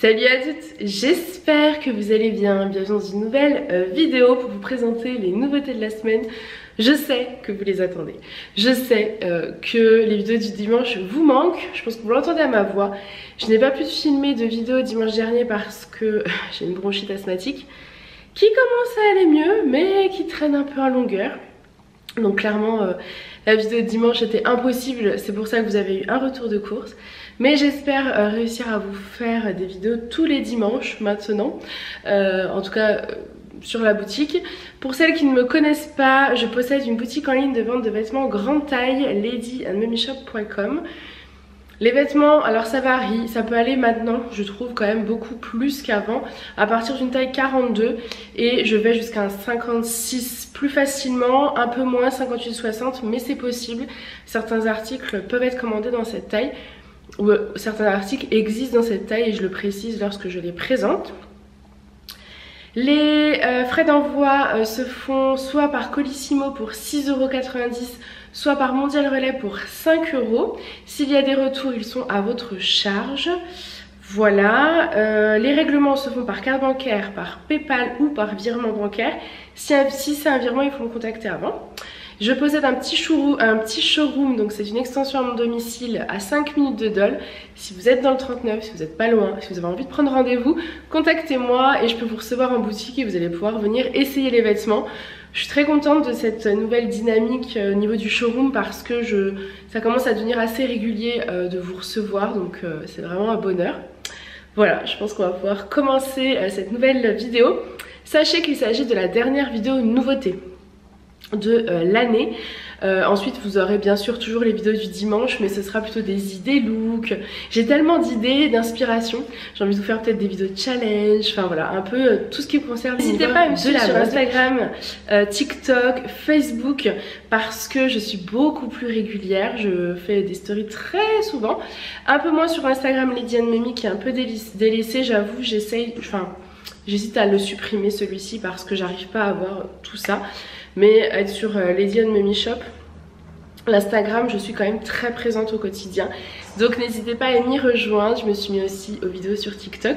Salut à toutes, j'espère que vous allez bien. Bienvenue dans une nouvelle vidéo pour vous présenter les nouveautés de la semaine. Je sais que vous les attendez. Je sais que les vidéos du dimanche vous manquent. Je pense que vous l'entendez à ma voix. Je n'ai pas pu filmer de vidéo dimanche dernier parce que j'ai une bronchite asthmatique qui commence à aller mieux mais qui traîne un peu en longueur. Donc clairement la vidéo de dimanche était impossible, c'est pour ça que vous avez eu un retour de course. Mais j'espère réussir à vous faire des vidéos tous les dimanches maintenant, en tout cas sur la boutique. Pour celles qui ne me connaissent pas, je possède une boutique en ligne de vente de vêtements grande taille, ladyandmummyshop.com. Les vêtements, alors ça varie, ça peut aller maintenant, je trouve quand même beaucoup plus qu'avant, à partir d'une taille 42 et je vais jusqu'à un 56 plus facilement, un peu moins 58-60, mais c'est possible. Certains articles peuvent être commandés dans cette taille, ou certains articles existent dans cette taille et je le précise lorsque je les présente. Les frais d'envoi se font soit par Colissimo pour 6,90 €, soit par Mondial Relais pour 5 €. S'il y a des retours, ils sont à votre charge. Voilà, les règlements se font par carte bancaire, par PayPal ou par virement bancaire. Si c'est un virement, il faut me contacter avant. Je possède un petit showroom, donc c'est une extension à mon domicile à 5 minutes de Dole. Si vous êtes dans le 39, si vous n'êtes pas loin, si vous avez envie de prendre rendez-vous, contactez-moi et je peux vous recevoir en boutique et vous allez pouvoir venir essayer les vêtements. Je suis très contente de cette nouvelle dynamique au niveau du showroom parce que ça commence à devenir assez régulier de vous recevoir, donc c'est vraiment un bonheur. Voilà, je pense qu'on va pouvoir commencer cette nouvelle vidéo. Sachez qu'il s'agit de la dernière vidéo nouveauté de l'année. Ensuite vous aurez bien sûr toujours les vidéos du dimanche, mais ce sera plutôt des idées look. J'ai tellement d'idées, d'inspiration. J'ai envie de vous faire peut-être des vidéos de challenge, enfin voilà, un peu tout ce qui me concerne. N'hésitez pas à me suivre sur Instagram, TikTok, Facebook, parce que je suis beaucoup plus régulière. Je fais des stories très souvent, un peu moins sur Instagram Lady and Mummy qui est un peu délaissé, j'avoue. J'hésite à le supprimer celui-ci parce que j'arrive pas à avoir tout ça. Mais être sur Lady and Mummy Shop, l'Instagram, je suis quand même très présente au quotidien. Donc n'hésitez pas à m'y rejoindre. Je me suis mis aussi aux vidéos sur TikTok,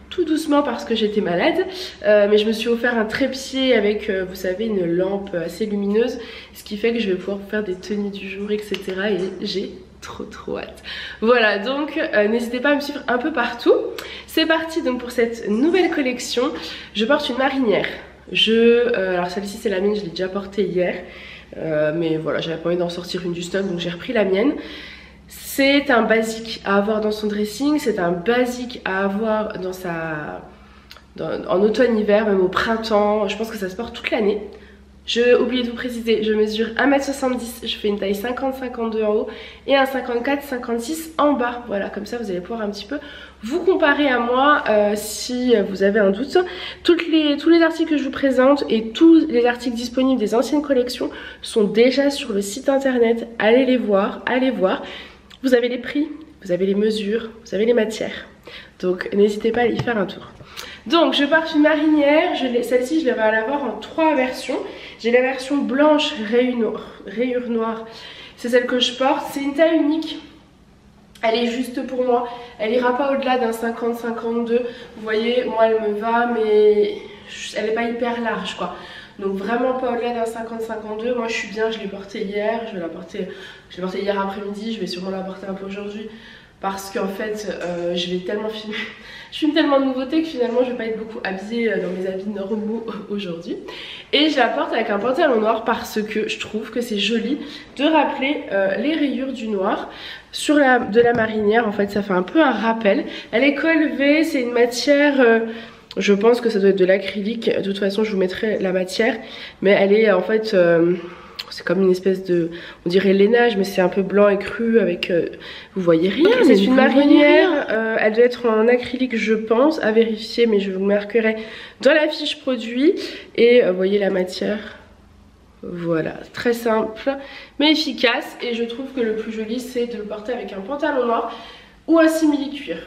tout doucement parce que j'étais malade. Mais je me suis offert un trépied avec, vous savez, une lampe assez lumineuse. Ce qui fait que je vais pouvoir faire des tenues du jour, etc. Et j'ai trop hâte. Voilà, donc n'hésitez pas à me suivre un peu partout. C'est parti donc pour cette nouvelle collection. Je porte une marinière. Alors celle-ci c'est la mienne, je l'ai déjà portée hier, mais voilà, j'avais pas envie d'en sortir une du stock, donc j'ai repris la mienne. C'est un basique à avoir dans son dressing, c'est un basique à avoir en automne-hiver, même au printemps. Je pense que ça se porte toute l'année. J'ai oublié de vous préciser, je mesure 1,70 m, je fais une taille 50-52 en haut et un 54-56 en bas. Voilà, comme ça vous allez pouvoir un petit peu vous comparer à moi si vous avez un doute. Tous les articles que je vous présente et tous les articles disponibles des anciennes collections sont déjà sur le site internet. Allez les voir, allez voir. Vous avez les prix, vous avez les mesures, vous avez les matières. Donc n'hésitez pas à y faire un tour. Donc je porte une marinière, celle-ci je vais l'avoir en 3 versions. J'ai la version blanche rayure noire, c'est celle que je porte. C'est une taille unique, elle est juste pour moi, elle ira pas au-delà d'un 50-52. Vous voyez, moi elle me va, mais elle n'est pas hyper large quoi. Donc vraiment pas au-delà d'un 50-52. Moi je suis bien, je l'ai portée hier, je l'ai portée hier après-midi, je vais sûrement la porter un peu aujourd'hui. Parce qu'en fait, je vais tellement filmer, je filme tellement de nouveautés que finalement je vais pas être beaucoup habillée dans mes habits normaux aujourd'hui. Et je la porte avec un pantalon noir parce que je trouve que c'est joli de rappeler les rayures du noir sur de la marinière. En fait, ça fait un peu un rappel. Elle est col V, c'est une matière... je pense que ça doit être de l'acrylique. De toute façon, je vous mettrai la matière. Mais elle est en fait... c'est comme une espèce de, on dirait lainage, mais c'est un peu blanc et cru avec, vous voyez rien, c'est une marinière, elle doit être en acrylique je pense, à vérifier, mais je vous le marquerai dans la fiche produit. Et vous voyez la matière, voilà, très simple mais efficace. Et je trouve que le plus joli c'est de le porter avec un pantalon noir ou un simili cuir.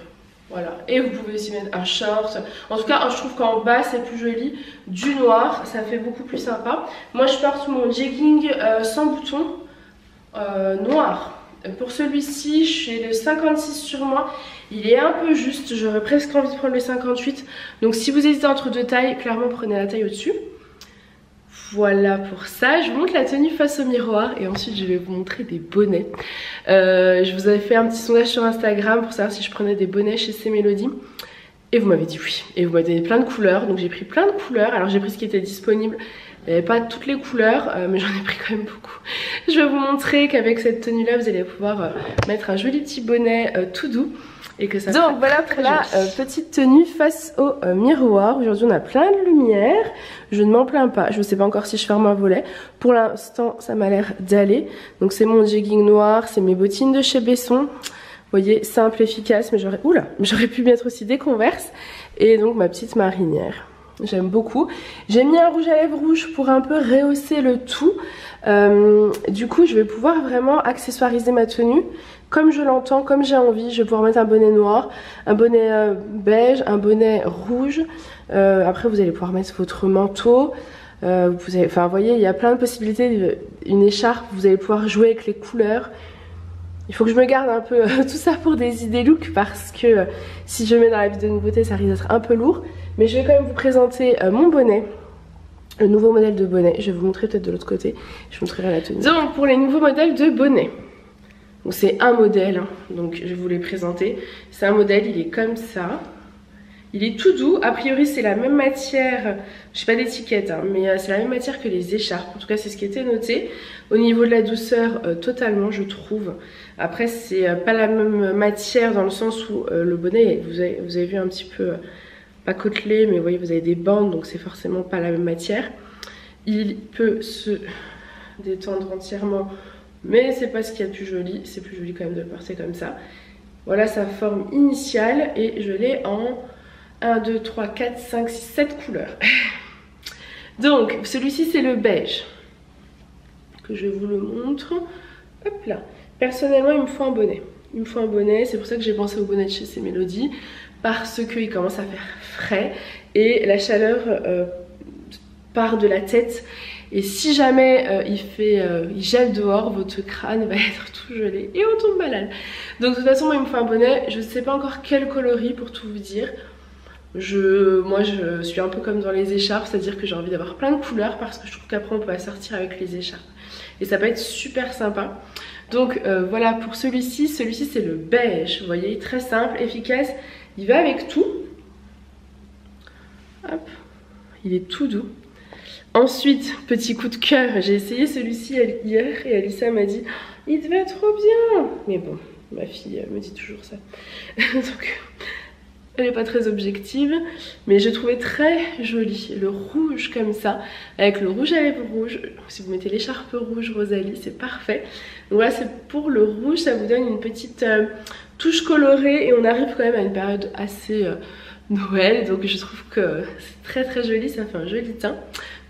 Voilà, et vous pouvez aussi mettre un short. En tout cas, je trouve qu'en bas c'est plus joli. Du noir, ça fait beaucoup plus sympa. Moi je porte mon jegging sans bouton noir. Pour celui-ci, j'ai le 56 sur moi. Il est un peu juste, j'aurais presque envie de prendre le 58. Donc si vous hésitez entre deux tailles, clairement prenez la taille au-dessus. Voilà pour ça, je vous montre la tenue face au miroir et ensuite je vais vous montrer des bonnets. Je vous avais fait un petit sondage sur Instagram pour savoir si je prenais des bonnets chez C-Mélodie. Et vous m'avez dit oui. Et vous m'avez donné plein de couleurs, donc j'ai pris plein de couleurs. Alors j'ai pris ce qui était disponible. Il n'y avait pas toutes les couleurs, mais j'en ai pris quand même beaucoup. Je vais vous montrer qu'avec cette tenue là, vous allez pouvoir mettre un joli petit bonnet tout doux. Et que ça donc voilà pour la petite tenue face au miroir. Aujourd'hui on a plein de lumière, je ne m'en plains pas, je ne sais pas encore si je ferme un volet. Pour l'instant ça m'a l'air d'aller. Donc c'est mon jegging noir, c'est mes bottines de chez Besson. Vous voyez, simple, efficace, mais j'aurais pu mettre aussi des Converse. Et donc ma petite marinière. J'aime beaucoup. J'ai mis un rouge à lèvres rouge pour un peu rehausser le tout. Du coup je vais pouvoir vraiment accessoiriser ma tenue comme je l'entends, comme j'ai envie. Je vais pouvoir mettre un bonnet noir, un bonnet beige, un bonnet rouge. Après vous allez pouvoir mettre votre manteau. Vous voyez, il y a plein de possibilités. Une écharpe, vous allez pouvoir jouer avec les couleurs. Il faut que je me garde un peu tout ça pour des idées look parce que si je mets dans la vidéo de nouveauté ça risque d'être un peu lourd. Mais je vais quand même vous présenter mon bonnet, le nouveau modèle de bonnet. Je vais vous montrer peut-être de l'autre côté, je vous montrerai la tenue. Donc pour les nouveaux modèles de bonnet, c'est un modèle, hein, donc je vais vous les présenter. C'est un modèle, il est comme ça. Il est tout doux, a priori c'est la même matière, je sais pas d'étiquette, hein, mais c'est la même matière que les écharpes. En tout cas c'est ce qui était noté. Au niveau de la douceur, totalement je trouve. Après c'est pas la même matière dans le sens où le bonnet, vous avez vu un petit peu, pas côtelé, mais vous voyez vous avez des bandes, donc c'est forcément pas la même matière. Il peut se détendre entièrement, mais c'est pas ce qu'il y a de plus joli. C'est plus joli quand même de le porter comme ça. Voilà sa forme initiale et je l'ai en 1, 2, 3, 4, 5, 6, 7 couleurs. Donc celui-ci c'est le beige que je vous le montre. Hop là. Personnellement il me faut un bonnet. Il me faut un bonnet, c'est pour ça que j'ai pensé au bonnet de chez C-Mélodie, parce qu'il commence à faire frais et la chaleur part de la tête. Et si jamais il gèle dehors, votre crâne va être tout gelé et on tombe malade. Donc de toute façon moi il me faut un bonnet. Je ne sais pas encore quel coloris pour tout vous dire. Moi je suis un peu comme dans les écharpes, c'est-à-dire que j'ai envie d'avoir plein de couleurs parce que je trouve qu'après on peut assortir avec les écharpes. Et ça peut être super sympa. Donc voilà pour celui-ci c'est le beige, vous voyez, très simple, efficace. Il va avec tout. Hop, il est tout doux. Ensuite, petit coup de cœur, j'ai essayé celui-ci hier et Alissa m'a dit « Il te va trop bien !» Mais bon, ma fille me dit toujours ça. Donc, elle n'est pas très objective, mais je trouvais très joli. Le rouge comme ça, avec le rouge à lèvres rouge. Si vous mettez l'écharpe rouge Rosalie, c'est parfait. Donc voilà, c'est pour le rouge, ça vous donne une petite touche colorée et on arrive quand même à une période assez Noël. Donc je trouve que c'est très très joli, ça fait un joli teint.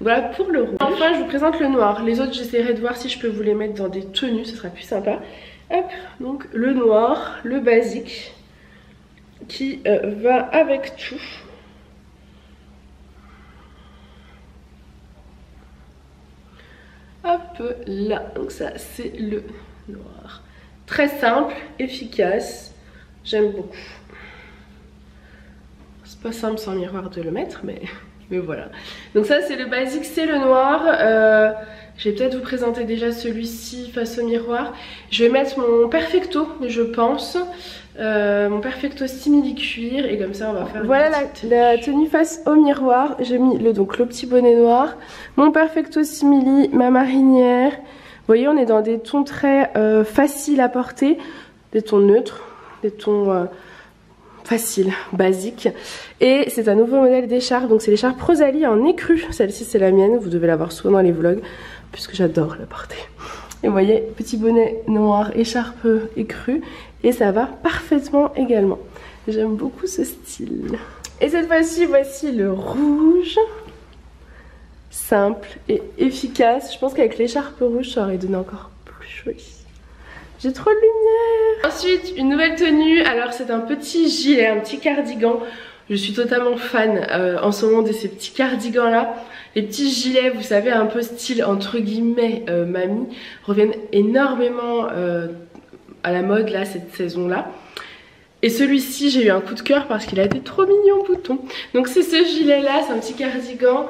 Voilà pour le rouge. Enfin je vous présente le noir. Les autres j'essaierai de voir si je peux vous les mettre dans des tenues, ce sera plus sympa. Hop, donc le noir, le basique qui va avec tout. Hop là, donc ça c'est le noir. Très simple, efficace, j'aime beaucoup. C'est pas simple sans miroir de le mettre, mais voilà. Donc ça c'est le basique, c'est le noir. Je vais peut-être vous présenter déjà celui-ci face au miroir. Je vais mettre mon Perfecto, je pense. Mon Perfecto simili cuir et comme ça on va faire. Voilà la tenue face au miroir. J'ai mis le petit bonnet noir, mon Perfecto simili, ma marinière. Vous voyez on est dans des tons très faciles à porter, des tons neutres, des tons faciles, basiques. Et c'est un nouveau modèle d'écharpe, donc c'est l'écharpe Rosalie en écru. Celle-ci c'est la mienne, vous devez la voir souvent dans les vlogs puisque j'adore la porter. Et vous voyez, petit bonnet noir, écharpe écrue. Et ça va parfaitement également. J'aime beaucoup ce style. Et cette fois-ci, voici le rouge. Simple et efficace. Je pense qu'avec l'écharpe rouge, ça aurait donné encore plus joli. J'ai trop de lumière. Ensuite, une nouvelle tenue. Alors c'est un petit gilet, un petit cardigan. Je suis totalement fan en ce moment de ces petits cardigans là. Les petits gilets, vous savez, un peu style entre guillemets mamie, reviennent énormément à la mode là cette saison là. Et celui-ci, j'ai eu un coup de cœur parce qu'il a des trop mignons boutons. Donc c'est ce gilet-là, c'est un petit cardigan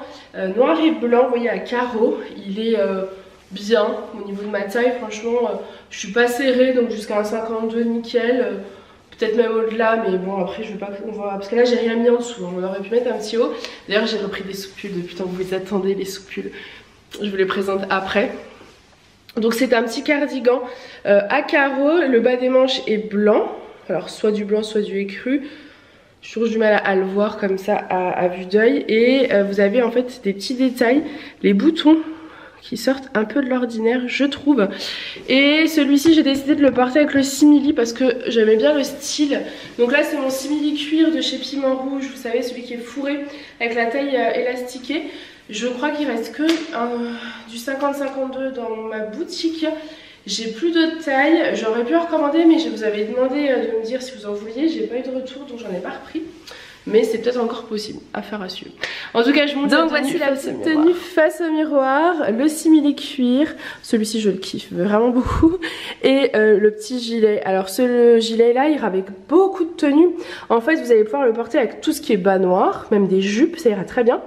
noir et blanc, vous voyez, à carreaux. Il est bien au niveau de ma taille, franchement, je suis pas serrée, donc jusqu'à un 52 nickel. Peut-être même au-delà, mais bon, après je vais pas qu'on voit. Parce que là j'ai rien mis en dessous, on aurait pu mettre un petit haut. D'ailleurs j'ai repris des soupules depuis tant que vous les attendez, les soupules. Je vous les présente après. Donc c'est un petit cardigan à carreaux, le bas des manches est blanc. Alors soit du blanc, soit du écru. J'ai toujours du mal à le voir comme ça à vue d'œil. Et vous avez en fait des petits détails, les boutons qui sortent un peu de l'ordinaire, je trouve. Et celui-ci, j'ai décidé de le porter avec le simili parce que j'aimais bien le style. Donc là, c'est mon simili cuir de chez Piment Rouge, vous savez, celui qui est fourré avec la taille élastiquée. Je crois qu'il reste que du 50-52 dans ma boutique. J'ai plus de taille, j'aurais pu en recommander, mais je vous avais demandé de me dire si vous en vouliez. J'ai pas eu de retour, donc j'en ai pas repris. Mais c'est peut-être encore possible, affaire à suivre. En tout cas, je monte donc voici la petite tenue face au miroir, le simili cuir, celui-ci je le kiffe vraiment beaucoup, et le petit gilet. Alors ce gilet là ira avec beaucoup de tenues. En fait vous allez pouvoir le porter avec tout ce qui est bas noir, même des jupes, ça ira très bien.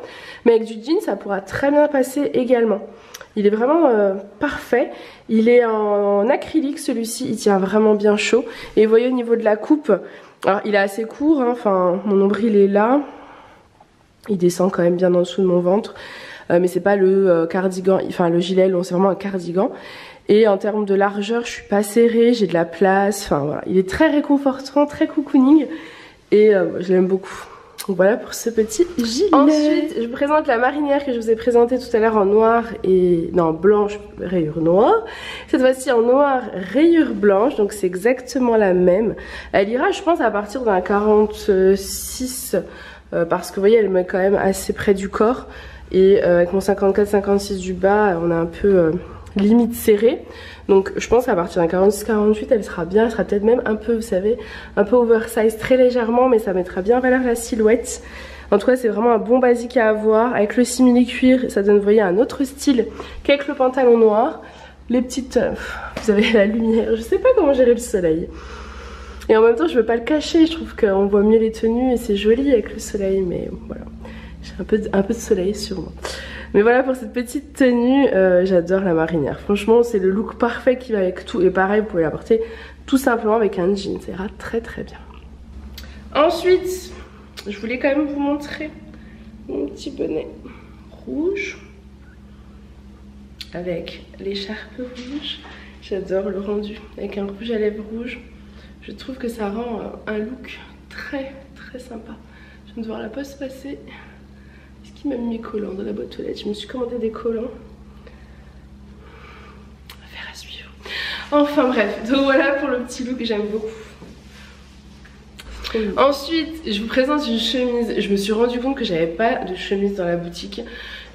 Mais avec du jean ça pourra très bien passer également. Il est vraiment parfait, il est en acrylique celui-ci, il tient vraiment bien chaud. Et vous voyez au niveau de la coupe, alors il est assez court, hein, enfin mon nombril est là, il descend quand même bien en dessous de mon ventre, mais c'est pas le cardigan, enfin le gilet long, c'est vraiment un cardigan. Et en termes de largeur, je suis pas serrée, j'ai de la place, enfin voilà, il est très réconfortant, très cocooning et je l'aime beaucoup. Donc voilà pour ce petit gilet. Ensuite, je vous présente la marinière que je vous ai présentée tout à l'heure en noir et... non, blanche, rayure noire. Cette fois-ci en noir, rayure blanche, donc c'est exactement la même. Elle ira, je pense, à partir d'un 46, parce que vous voyez, elle met quand même assez près du corps. Et avec mon 54-56 du bas, on a un peu limite serré. Donc je pense qu'à partir d'un 46-48 elle sera bien, elle sera peut-être même un peu, vous savez, un peu oversize très légèrement, mais ça mettra bien en valeur la silhouette. En tout cas c'est vraiment un bon basique à avoir. Avec le simili cuir ça donne, vous voyez, un autre style qu'avec le pantalon noir. Les petites, vous avez la lumière, je sais pas comment gérer le soleil. Et en même temps je veux pas le cacher, je trouve qu'on voit mieux les tenues et c'est joli avec le soleil, mais voilà. J'ai un peu de soleil sur moi. Mais voilà pour cette petite tenue, j'adore la marinière. Franchement, c'est le look parfait qui va avec tout. Et pareil, vous pouvez la porter tout simplement avec un jean. Ça ira très très bien. Ensuite, je voulais quand même vous montrer mon petit bonnet rouge. Avec l'écharpe rouge. J'adore le rendu. Avec un rouge à lèvres rouge. Je trouve que ça rend un look très très sympa. Je viens de voir la poste passer. Qui m'a mis mes collants dans la boîte aux lettres. Je me suis commandé des collants. Affaire à suivre. Enfin bref, donc voilà pour le petit look que j'aime beaucoup. Ensuite, je vous présente une chemise. Je me suis rendu compte que j'avais pas de chemise dans la boutique.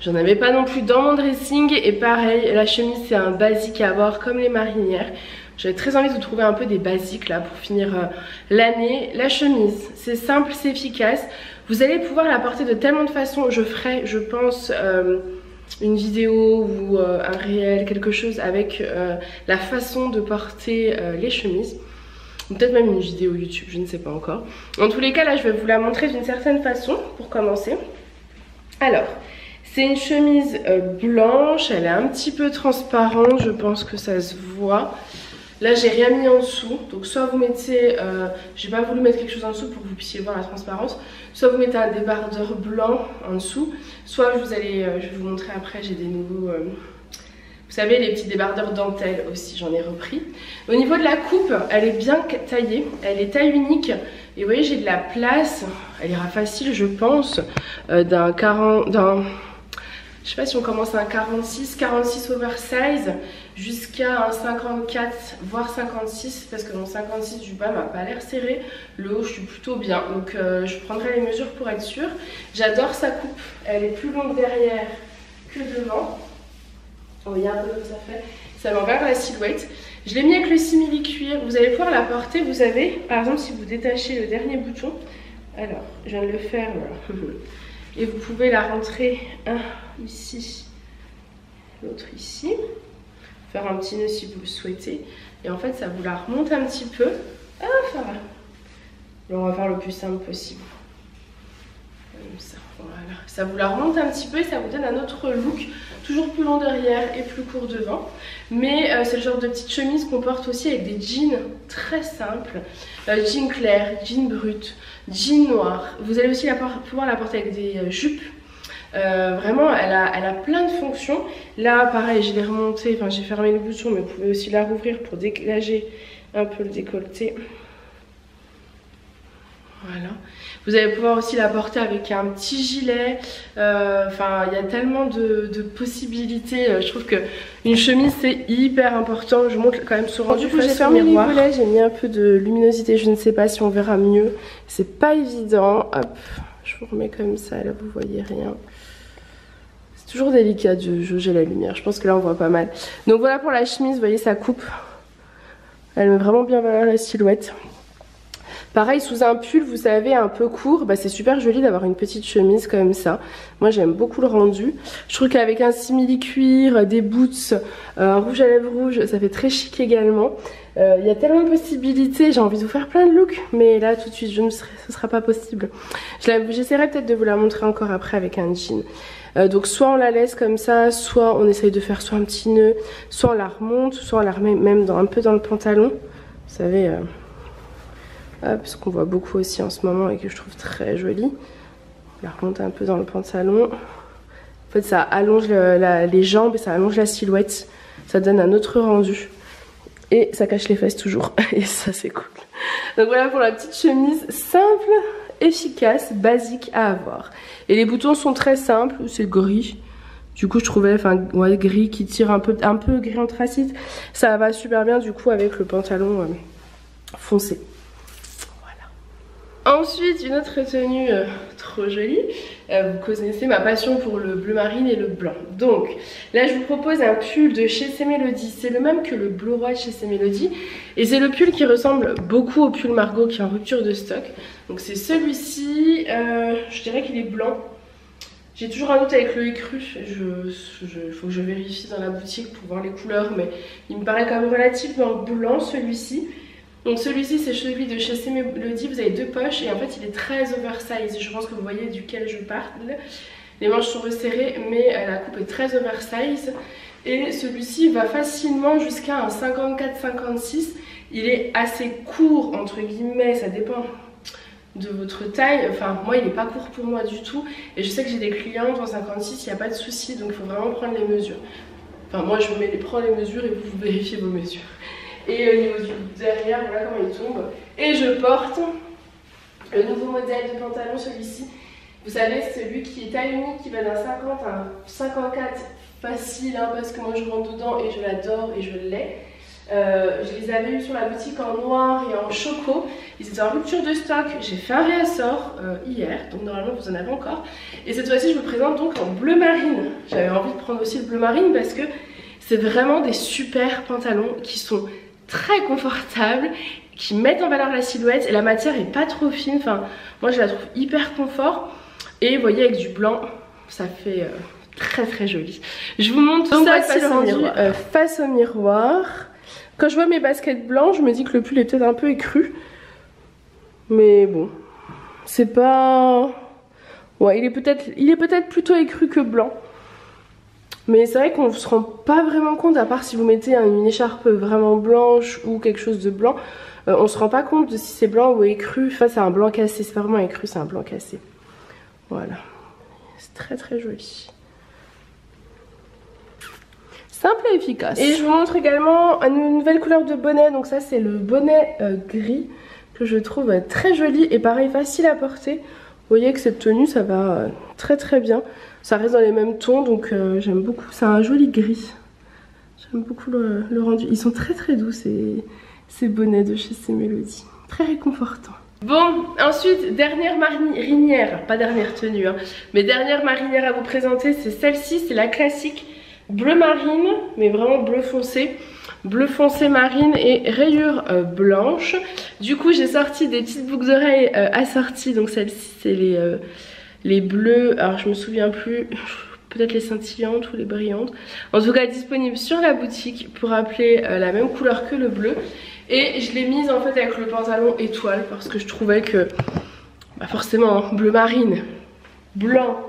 J'en avais pas non plus dans mon dressing. Et pareil, la chemise c'est un basique à avoir comme les marinières. J'avais très envie de vous trouver un peu des basiques là pour finir l'année. La chemise, c'est simple, c'est efficace. Vous allez pouvoir la porter de tellement de façons. Je ferai, je pense, une vidéo ou un réel, quelque chose avec la façon de porter les chemises. Peut-être même une vidéo YouTube, je ne sais pas encore. En tous les cas, là, je vais vous la montrer d'une certaine façon pour commencer. Alors, c'est une chemise blanche, elle est un petit peu transparente, je pense que ça se voit. Là j'ai rien mis en dessous, donc soit vous mettez, j'ai pas voulu mettre quelque chose en dessous pour que vous puissiez voir la transparence, soit vous mettez un débardeur blanc en dessous, soit je vais vous montrer après, j'ai des nouveaux, vous savez les petits débardeurs dentelle aussi, j'en ai repris. Au niveau de la coupe, elle est bien taillée, elle est taille unique, et vous voyez j'ai de la place, elle ira facile je pense, je sais pas si on commence à un 46 oversize jusqu'à un 54 voire 56 parce que mon 56 du bas m'a pas l'air serré, le haut je suis plutôt bien donc je prendrai les mesures pour être sûre. J'adore sa coupe, elle est plus longue derrière que devant. Oh, il y a un peu comme ça fait, ça m'enverra la silhouette. Je l'ai mis avec le simili cuir, vous allez pouvoir la porter, vous avez par exemple si vous détachez le dernier bouton, alors je viens de le faire voilà. Et vous pouvez la rentrer un ici, l'autre ici, faire un petit nœud si vous le souhaitez. Et en fait ça vous la remonte un petit peu. Ah ça va. Alors on va faire le plus simple possible. Comme ça, voilà. Ça vous la remonte un petit peu et ça vous donne un autre look. Toujours plus long derrière et plus court devant. Mais c'est le genre de petite chemise qu'on porte aussi avec des jeans très simples. Jean clair, jean brut, jean noir. Vous allez aussi pouvoir la porter avec des jupes. Vraiment elle a plein de fonctions. Là pareil je l'ai remontée, enfin j'ai fermé le bouton mais vous pouvez aussi la rouvrir pour dégager un peu le décolleté. Voilà. Vous allez pouvoir aussi la porter avec un petit gilet. Enfin, il y a tellement de possibilités. Je trouve qu'une chemise c'est hyper important. Je montre quand même ce rendu. Du coup, j'ai fermé les volets, j'ai mis un peu de luminosité. Je ne sais pas si on verra mieux. C'est pas évident. Hop, je vous remets comme ça. Là, vous voyez rien. C'est toujours délicat de jauger la lumière. Je pense que là, on voit pas mal. Donc voilà pour la chemise. Vous voyez, ça coupe. Elle met vraiment bien valeur la silhouette. Pareil sous un pull vous savez un peu court, bah, c'est super joli d'avoir une petite chemise comme ça. Moi j'aime beaucoup le rendu. Je trouve qu'avec un simili cuir, des boots, un rouge à lèvres rouge, ça fait très chic également. Il y a tellement de possibilités, j'ai envie de vous faire plein de looks, mais là tout de suite ce sera pas possible. J'essaierai peut-être de vous la montrer encore après avec un jean. Donc soit on la laisse comme ça, soit on essaye de faire soit un petit nœud, soit on la remonte, soit on la remet même un peu dans le pantalon. Vous savez... ce qu'on voit beaucoup aussi en ce moment et que je trouve très joli. On la remonte un peu dans le pantalon. En fait ça allonge les jambes et ça allonge la silhouette. Ça donne un autre rendu. Et ça cache les fesses toujours. Et ça c'est cool. Donc voilà pour la petite chemise simple, efficace, basique à avoir. Et les boutons sont très simples. C'est gris. Du coup je trouvais, enfin ouais, gris qui tire un peu gris anthracite. Ça va super bien du coup avec le pantalon foncé. Ensuite, une autre tenue trop jolie. Vous connaissez ma passion pour le bleu marine et le blanc. Donc, là, je vous propose un pull de chez C Melody. C'est le même que le bleu roi de chez C Melody. Et c'est le pull qui ressemble beaucoup au pull Margot qui est en rupture de stock. Donc, c'est celui-ci. Je dirais qu'il est blanc. J'ai toujours un doute avec le écru. Il faut que je vérifie dans la boutique pour voir les couleurs. Mais il me paraît quand même relativement blanc, celui-ci. Donc celui-ci c'est celui de chez C Melody, vous avez deux poches et en fait il est très oversize, je pense que vous voyez duquel je parle. Les manches sont resserrées mais la coupe est très oversize et celui-ci va facilement jusqu'à un 54-56. Il est assez court entre guillemets, ça dépend de votre taille, enfin moi il n'est pas court pour moi du tout et je sais que j'ai des clientes en 56, il n'y a pas de souci donc il faut vraiment prendre les mesures. Enfin moi je prends les mesures et vous vérifiez vos mesures. Et au niveau du derrière, voilà comment il tombe. Et je porte le nouveau modèle de pantalon, celui-ci. Vous savez, celui qui est taille unique, qui va d'un 50 à un 54 facile, hein, parce que moi je rentre dedans et je l'adore et je l'ai. Je les avais eu sur la boutique en noir et en choco. Ils étaient en rupture de stock. J'ai fait un réassort hier, donc normalement vous en avez encore. Et cette fois-ci, je vous présente donc en bleu marine. J'avais envie de prendre aussi le bleu marine parce que c'est vraiment des super pantalons qui sont très confortables, qui mettent en valeur la silhouette et la matière est pas trop fine, enfin moi je la trouve hyper confort et vous voyez avec du blanc ça fait très très joli. Je vous montre donc ça face au miroir. Quand je vois mes baskets blancs je me dis que le pull est peut-être un peu écru mais bon c'est pas... Ouais il est peut-être plutôt écru que blanc. Mais c'est vrai qu'on ne se rend pas vraiment compte, à part si vous mettez une écharpe vraiment blanche ou quelque chose de blanc, on se rend pas compte de si c'est blanc ou écru. Enfin c'est un blanc cassé, c'est pas vraiment écru, c'est un blanc cassé. Voilà, c'est très très joli. Simple et efficace. Et je vous montre également une nouvelle couleur de bonnet, donc ça c'est le bonnet gris que je trouve très joli et pareil facile à porter. Vous voyez que cette tenue ça va très très bien. Ça reste dans les mêmes tons donc j'aime beaucoup. C'est un joli gris. J'aime beaucoup le rendu. Ils sont très très doux ces bonnets de chez C Melody. Très réconfortant. Bon, ensuite, dernière marinière. Pas dernière tenue, hein, mais dernière marinière à vous présenter. C'est celle-ci, c'est la classique bleu marine, mais vraiment bleu foncé. Bleu foncé marine et rayures blanches. Du coup j'ai sorti des petites boucles d'oreilles assorties. Donc celle-ci c'est les bleus. Alors je me souviens plus, peut-être les scintillantes ou les brillantes. En tout cas disponibles sur la boutique pour appeler la même couleur que le bleu. Et je l'ai mise en fait avec le pantalon étoile parce que je trouvais que bah forcément hein, bleu marine, blanc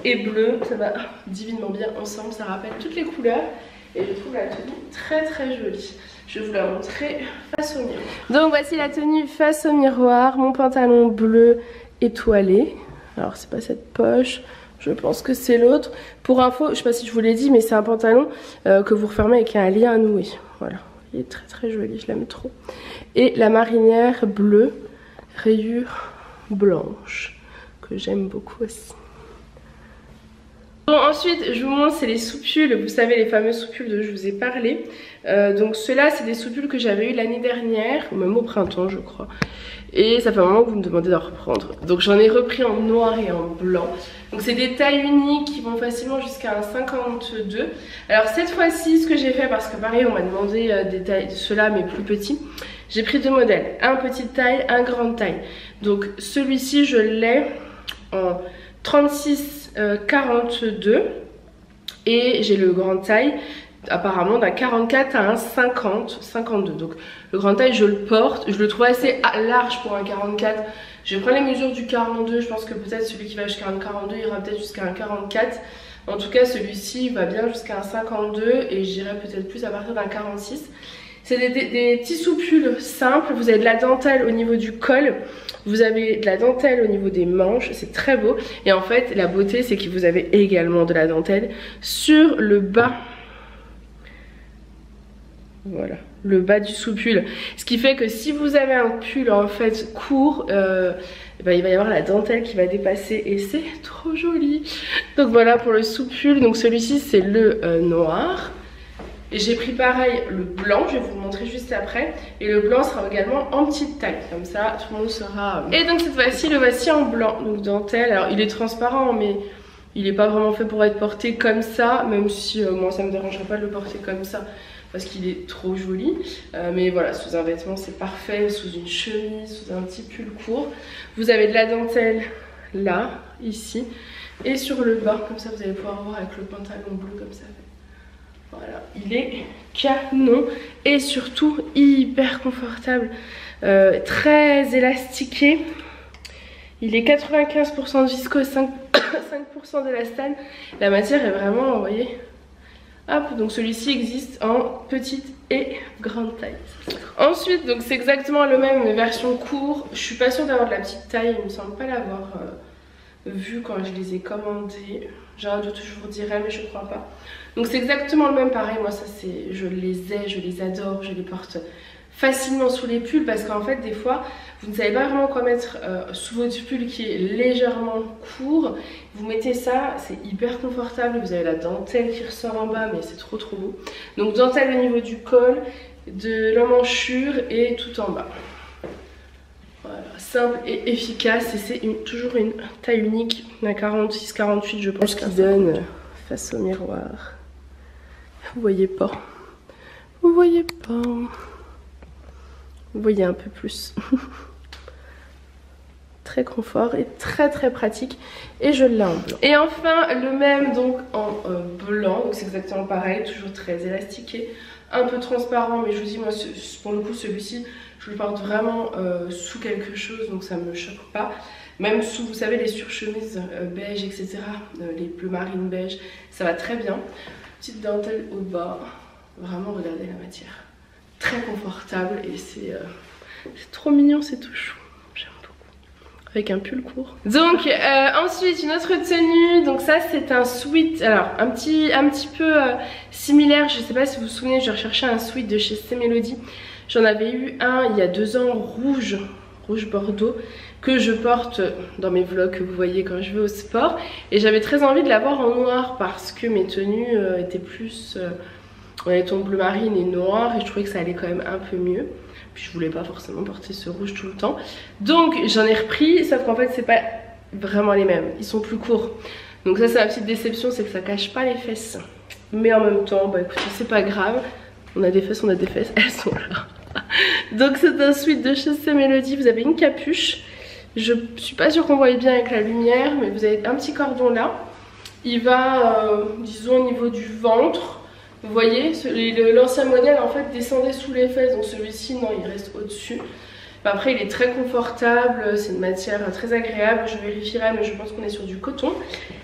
et bleu, ça va divinement bien ensemble, ça rappelle toutes les couleurs. Et je trouve la tenue très très jolie. Je vais vous la montrer face au miroir. Donc voici la tenue face au miroir. Mon pantalon bleu étoilé. Alors c'est pas cette poche, je pense que c'est l'autre. Pour info, je sais pas si je vous l'ai dit, mais c'est un pantalon que vous refermez avec un lien à nouer. Voilà, il est très très joli, je l'aime trop. Et la marinière bleue, rayure blanche, que j'aime beaucoup aussi. Bon, ensuite je vous montre, c'est les soupules, vous savez les fameux soupules dont je vous ai parlé. Donc ceux-là c'est des soupules que j'avais eu l'année dernière, ou même au printemps je crois. Et ça fait un moment que vous me demandez d'en reprendre. Donc j'en ai repris en noir et en blanc. Donc c'est des tailles uniques qui vont facilement jusqu'à un 52. Alors cette fois-ci ce que j'ai fait, parce que pareil on m'a demandé des tailles, ceux-là mais plus petits. J'ai pris deux modèles, un petite taille, un grande taille. Donc celui-ci je l'ai en 36-42 et j'ai le grande taille apparemment d'un 44 à un 50-52. Donc le grande taille je le porte, je le trouve assez large pour un 44. Je vais prendre les mesures du 42, je pense que peut-être celui qui va jusqu'à un 42 ira peut-être jusqu'à un 44. En tout cas celui-ci va bien jusqu'à un 52 et j'irai peut-être plus à partir d'un 46. C'est des petits soupules simples, vous avez de la dentelle au niveau du col, vous avez de la dentelle au niveau des manches, c'est très beau. Et en fait la beauté c'est que vous avez également de la dentelle sur le bas. Voilà, le bas du soupule. Ce qui fait que si vous avez un pull en fait court, ben, il va y avoir la dentelle qui va dépasser et c'est trop joli. Donc voilà pour le soupule, donc celui-ci c'est le noir. Et j'ai pris pareil le blanc, je vais vous le montrer juste après. Et le blanc sera également en petite taille, comme ça tout le monde sera... Et donc cette fois-ci, le voici en blanc, donc dentelle. Alors il est transparent mais il n'est pas vraiment fait pour être porté comme ça. Même si moi ça me dérangerait pas de le porter comme ça, parce qu'il est trop joli. Mais voilà, sous un vêtement c'est parfait, sous une chemise, sous un petit pull court. Vous avez de la dentelle là, ici. Et sur le bas, comme ça vous allez pouvoir voir avec le pantalon bleu comme ça. Voilà, il est canon et surtout hyper confortable, très élastiqué. Il est 95% de viscose, 5% d'élastane. La matière est vraiment, vous voyez. Hop, donc celui-ci existe en petite et grande taille. Ensuite, donc c'est exactement le même, mais version court. Je suis pas sûre d'avoir de la petite taille, il me semble pas l'avoir vu quand je les ai commandés. J'ai un doute, je vous dirai, mais je crois pas. Donc c'est exactement le même, pareil, moi ça c'est, je les ai, je les adore, je les porte facilement sous les pulls parce qu'en fait des fois vous ne savez pas vraiment quoi mettre sous votre pull qui est légèrement court. Vous mettez ça, c'est hyper confortable, vous avez la dentelle qui ressort en bas mais c'est trop trop beau. Donc dentelle au niveau du col, de l'emmanchure et tout en bas. Voilà, simple et efficace et c'est toujours une taille unique, un 46-48 je pense, qui donne face au miroir. Vous voyez pas, vous voyez pas, vous voyez un peu plus. Très confort et très très pratique et je l'ai en blanc. Et enfin le même donc en blanc, donc c'est exactement pareil, toujours très élastiqué, un peu transparent, mais je vous dis moi pour le coup celui-ci je le porte vraiment sous quelque chose donc ça me choque pas. Même sous, vous savez, les surchemises beige, etc. Les bleus marine beige, ça va très bien. Petite dentelle au bas. Vraiment, regardez la matière. Très confortable et c'est trop mignon, c'est tout chou. J'aime beaucoup. Avec un pull court. Donc, ensuite, une autre tenue. Donc ça, c'est un sweat. Alors, un petit peu similaire. Je sais pas si vous vous souvenez, je recherchais un sweat de chez C Melody. J'en avais eu un il y a 2 ans, rouge bordeaux, que je porte dans mes vlogs que vous voyez quand je vais au sport. Et j'avais très envie de l'avoir en noir parce que mes tenues étaient plus en ton bleu marine et noir et je trouvais que ça allait quand même un peu mieux. Puis je voulais pas forcément porter ce rouge tout le temps. Donc j'en ai repris, sauf qu'en fait c'est pas vraiment les mêmes, ils sont plus courts. Donc ça c'est ma petite déception, c'est que ça cache pas les fesses. Mais en même temps, bah écoutez, c'est pas grave. On a des fesses, elles sont là. Donc c'est un sweat de chez C Melody, vous avez une capuche. Je suis pas sûre qu'on voit bien avec la lumière, mais vous avez un petit cordon là. Il va, disons, au niveau du ventre Vous voyez, l'ancien modèle en fait descendait sous les fesses, donc celui-ci non, il reste au-dessus. Après il est très confortable, c'est une matière très agréable, je vérifierai mais je pense qu'on est sur du coton.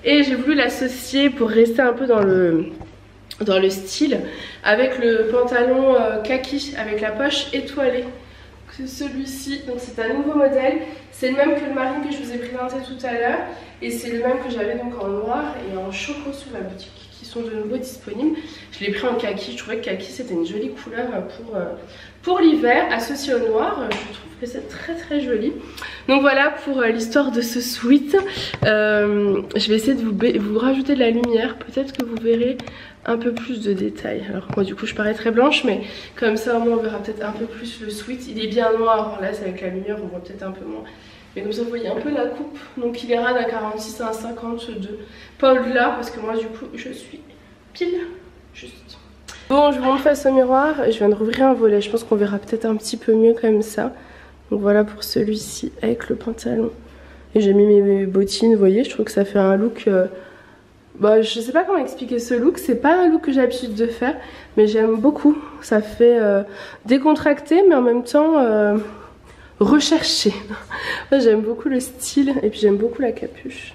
Et j'ai voulu l'associer pour rester un peu dans le style avec le pantalon kaki avec la poche étoilée. C'est celui-ci, donc c'est un nouveau modèle, c'est le même que le marine que je vous ai présenté tout à l'heure et c'est le même que j'avais donc en noir et en choco sur la boutique qui sont de nouveau disponibles. Je l'ai pris en kaki, je trouvais que kaki c'était une jolie couleur pour l'hiver associé au noir, je trouve que c'est très joli. Donc voilà pour l'histoire de ce sweat. Je vais essayer de vous rajouter de la lumière, peut-être que vous verrez un peu plus de détails. Alors moi du coup je parais très blanche mais comme ça au moins on verra peut-être un peu plus le sweat. Il est bien noir, là c'est avec la lumière on voit peut-être un peu moins. Mais comme ça vous voyez un peu la coupe. Donc il ira d'un 46 à un 52. Pas au-delà parce que moi du coup je suis pile juste. Bon je vous montre face au miroir, je viens de rouvrir un volet. Je pense qu'on verra peut-être un petit peu mieux comme ça. Donc voilà pour celui-ci avec le pantalon. Et j'ai mis mes bottines, vous voyez, je trouve que ça fait un look... Bah, je sais pas comment expliquer ce look, c'est pas un look que j'ai l'habitude de faire, mais j'aime beaucoup. Ça fait décontracté, mais en même temps recherché. J'aime beaucoup le style et puis j'aime beaucoup la capuche.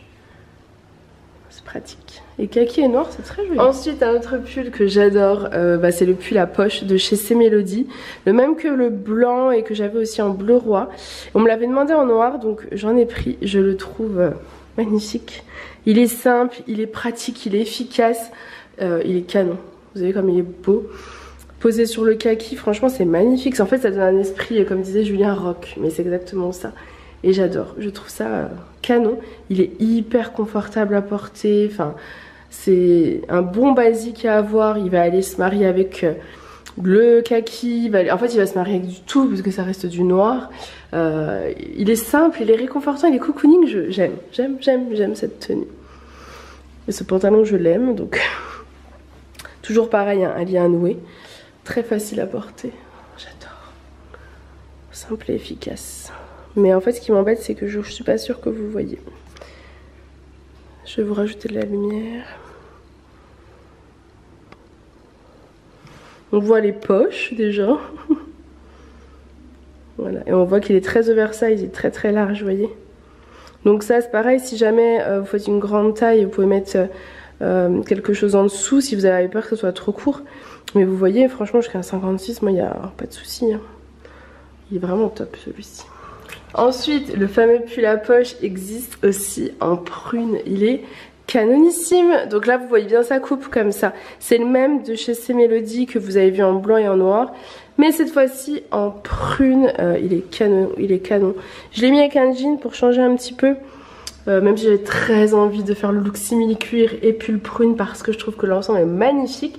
C'est pratique. Et kaki et noir, c'est très joli. Ensuite, un autre pull que j'adore, c'est le pull à poche de chez C'est Mélodie. Le même que le blanc et que j'avais aussi en bleu roi. On me l'avait demandé en noir, donc j'en ai pris. Je le trouve magnifique. Il est simple, il est pratique, il est efficace, il est canon. Vous voyez comme il est beau. Posé sur le kaki, franchement c'est magnifique. En fait ça donne un esprit, comme disait Julien, rock. Mais c'est exactement ça. Et j'adore, je trouve ça canon. Il est hyper confortable à porter. Enfin, c'est un bon basique à avoir. Il va aller se marier avec le kaki. En fait il va se marier avec du tout parce que ça reste du noir. Il est simple, il est réconfortant, il est cocooning. J'aime cette tenue. Et ce pantalon je l'aime donc toujours pareil, un lien noué, très facile à porter, j'adore, simple et efficace. Mais en fait ce qui m'embête c'est que je suis pas sûre que vous voyez. Je vais vous rajouter de la lumière. On voit les poches déjà. Voilà, et on voit qu'il est très oversize, il est très large, vous voyez. Donc ça c'est pareil, si jamais vous faites une grande taille, vous pouvez mettre quelque chose en dessous si vous avez peur que ce soit trop court. Mais vous voyez, franchement jusqu'à 56, moi il n'y a pas de souci. Hein. Il est vraiment top celui-ci. Ensuite, le fameux pull à poche existe aussi en prune. Il est canonissime. Donc là vous voyez bien sa coupe comme ça. C'est le même de chez C'est Mélodie que vous avez vu en blanc et en noir. Mais cette fois-ci en prune, il est canon, il est canon. Je l'ai mis avec un jean pour changer un petit peu. Même si j'avais très envie de faire le look simili cuir et pull prune parce que je trouve que l'ensemble est magnifique.